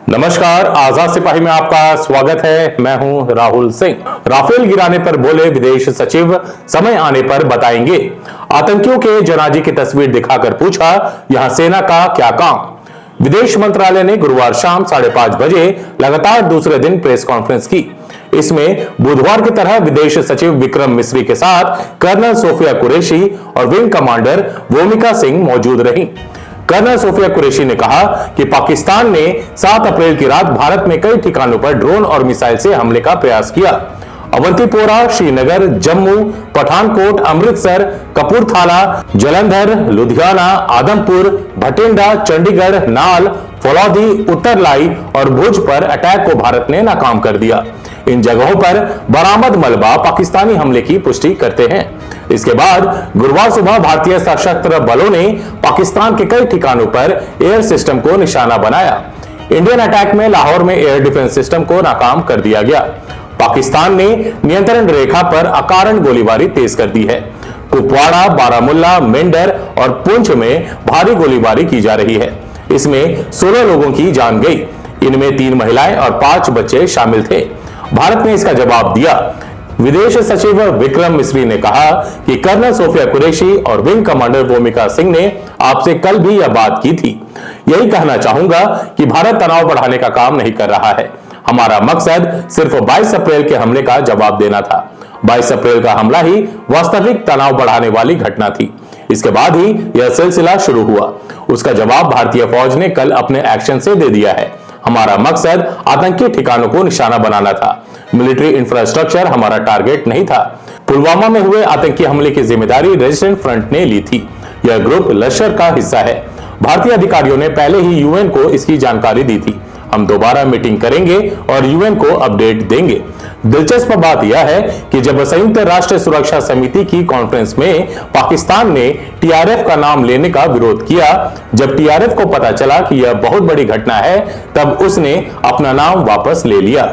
नमस्कार, आजाद सिपाही में आपका स्वागत है। मैं हूं राहुल सिंह। राफेल गिराने पर बोले विदेश सचिव, समय आने पर बताएंगे। आतंकियों के जनाजे की तस्वीर दिखाकर पूछा, यहां सेना का क्या काम। विदेश मंत्रालय ने गुरुवार शाम 5:30 बजे लगातार दूसरे दिन प्रेस कॉन्फ्रेंस की। इसमें बुधवार की तरह विदेश सचिव विक्रम मिस्री के साथ कर्नल सोफिया कुरैशी और विंग कमांडर भूमिका सिंह मौजूद रहीं। कर्नल सोफिया कुरैशी ने कहा कि पाकिस्तान ने 7 अप्रैल की रात भारत में कई ठिकानों पर ड्रोन और मिसाइल से हमले का प्रयास किया। अवंतीपोरा, श्रीनगर, जम्मू, पठानकोट, अमृतसर, कपूरथला, जालंधर, लुधियाना, आदमपुर, भटिंडा, चंडीगढ़, नाल, फलौदी, उत्तरलाई और भुज पर अटैक को भारत ने नाकाम कर दिया। इन जगहों पर बरामद मलबा पाकिस्तानी हमले की पुष्टि करते हैं। इसके बाद गुरुवार सुबह भारतीय सशस्त्र बलों ने पाकिस्तान के कई ठिकानों पर एयर सिस्टम को निशाना बनाया। इंडियन अटैक में लाहौर में एयर डिफेंस सिस्टम को नाकाम कर दिया गया। पाकिस्तान ने नियंत्रण रेखा पर अकारण गोलीबारी तेज कर दी है। कुपवाड़ा, बारामुल्ला, मेंढर और पुंछ में भारी गोलीबारी की जा रही है। इसमें 16 लोगों की जान गई। इनमें 3 महिलाएं और 5 बच्चे शामिल थे। भारत ने इसका जवाब दिया। विदेश सचिव विक्रम मिस्री ने कहा कि कर्नल सोफिया कुरैशी और विंग कमांडर भूमिका सिंह ने आपसे कल भी यह बात की थी। यही कहना चाहूंगा कि भारत तनाव बढ़ाने का काम नहीं कर रहा है। हमारा मकसद सिर्फ 22 अप्रैल के हमले का जवाब देना था। 22 अप्रैल का हमला ही वास्तविक तनाव बढ़ाने वाली घटना थी। इसके बाद ही यह सिलसिला शुरू हुआ। उसका जवाब भारतीय फौज ने कल अपने एक्शन से दे दिया है। हमारा मकसद आतंकी ठिकानों को निशाना बनाना था। मिलिट्री इंफ्रास्ट्रक्चर हमारा टारगेट नहीं था। पुलवामा में हुए आतंकी हमले की जिम्मेदारी रेजिस्टेंट फ्रंट ने ली थी। यह ग्रुप लश्कर का हिस्सा है। भारतीय अधिकारियों ने पहले ही यूएन को इसकी जानकारी दी थी। हम दोबारा मीटिंग करेंगे और यूएन को अपडेट देंगे। दिलचस्प बात यह है कि जब संयुक्त राष्ट्र सुरक्षा समिति की कॉन्फ्रेंस में पाकिस्तान ने टीआरएफ का नाम लेने का विरोध किया, जब टीआरएफ को पता चला कि यह बहुत बड़ी घटना है, तब उसने अपना नाम वापस ले लिया।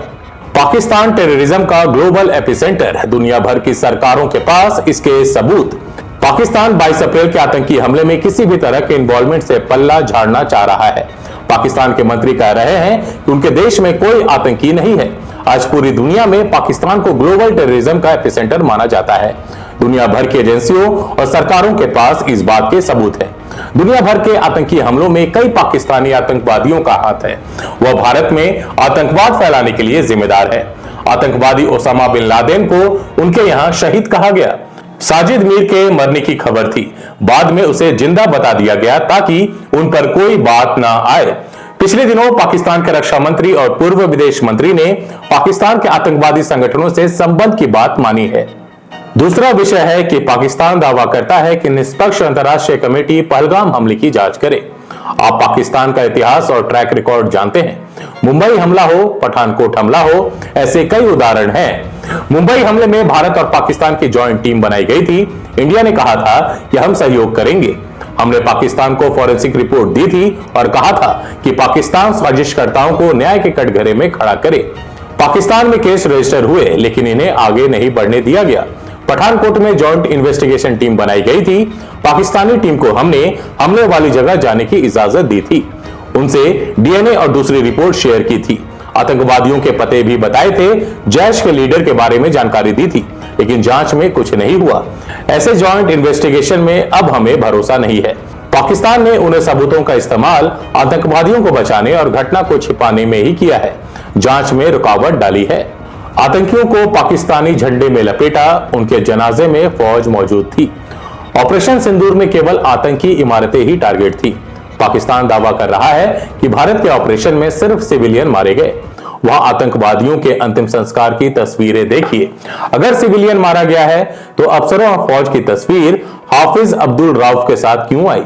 पाकिस्तान टेररिज्म का ग्लोबल एपिसेंटर, दुनिया भर की सरकारों के पास इसके सबूत। पाकिस्तान 22 अप्रैल के आतंकी हमले में किसी भी तरह के इन्वॉल्वमेंट से पल्ला झाड़ना चाह रहा है। पाकिस्तान के मंत्री कह रहे हैं कि उनके देश में कोई आतंकी नहीं है। आज पूरी दुनिया में पाकिस्तान को ग्लोबल टेररिज्म का एपिसेंटर माना जाता है। दुनिया भर की एजेंसियों और सरकारों के पास इस बात के सबूत है। दुनिया भर के आतंकी हमलों में कई पाकिस्तानी आतंकवादियों का हाथ है। वह भारत में आतंकवाद फैलाने के लिए जिम्मेदार है। आतंकवादी ओसामा बिन लादेन को उनके यहां शहीद कहा गया। साजिद मीर के मरने की खबर थी, बाद में उसे जिंदा बता दिया गया ताकि उन पर कोई बात ना आए। पिछले दिनों पाकिस्तान के रक्षा मंत्री और पूर्व विदेश मंत्री ने पाकिस्तान के आतंकवादी संगठनों से संबंध की बात मानी है। दूसरा विषय है कि पाकिस्तान दावा करता है कि निष्पक्ष अंतर्राष्ट्रीय कमेटी पहलगाम हमले की जांच करे। आप पाकिस्तान का इतिहास और ट्रैक रिकॉर्ड जानते हैं। मुंबई हमला हो, पठानकोट हमला हो, ऐसे कई उदाहरण हैं। मुंबई हमले में भारत और पाकिस्तान की जॉइंट टीम बनाई गई थी। इंडिया ने कहा था कि हम सहयोग करेंगे। हमने पाकिस्तान को फॉरेंसिक रिपोर्ट दी थी और कहा था कि पाकिस्तान साजिशकर्ताओं को न्याय के कटघरे में खड़ा करे। पाकिस्तान में केस रजिस्टर हुए, लेकिन इन्हें आगे नहीं बढ़ने दिया गया। पठानकोट में जॉइंट इन्वेस्टिगेशन टीम बनाई गई थी। पाकिस्तानी टीम को हमने हमले वाली जगह जाने की इजाजत दी थी। उनसे डीएनए और दूसरी रिपोर्ट शेयर की थी। आतंकवादियों के पते भी बताए थे। जैश के लीडर के बारे में जानकारी दी थी, लेकिन जांच में कुछ नहीं हुआ। ऐसे जॉइंट इन्वेस्टिगेशन में अब हमें भरोसा नहीं है। पाकिस्तान ने उन सबूतों का इस्तेमाल आतंकवादियों को बचाने और घटना को छिपाने में ही किया है। जांच में रुकावट डाली है। आतंकियों को पाकिस्तानी झंडे में लपेटा, उनके जनाजे में फौज मौजूद थी। ऑपरेशन सिंदूर में केवल आतंकी इमारतें ही टारगेट थी। पाकिस्तान दावा कर रहा है कि भारत के ऑपरेशन में सिर्फ सिविलियन मारे गए। वहां आतंकवादियों के अंतिम संस्कार की तस्वीरें देखिए। अगर सिविलियन मारा गया है तो अफसरों और फौज की तस्वीर हाफिज अब्दुल रऊफ के साथ क्यों आई?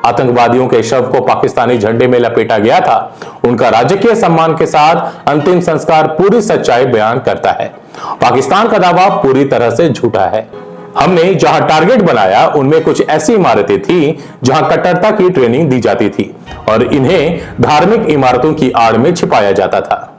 आतंकवादियों के शव को पाकिस्तानी झंडे में लपेटा गया था। उनका राजकीय सम्मान के साथ अंतिम संस्कार पूरी सच्चाई बयान करता है। पाकिस्तान का दावा पूरी तरह से झूठा है। हमने जहां टारगेट बनाया उनमें कुछ ऐसी इमारतें थी जहां कट्टरता की ट्रेनिंग दी जाती थी और इन्हें धार्मिक इमारतों की आड़ में छिपाया जाता था।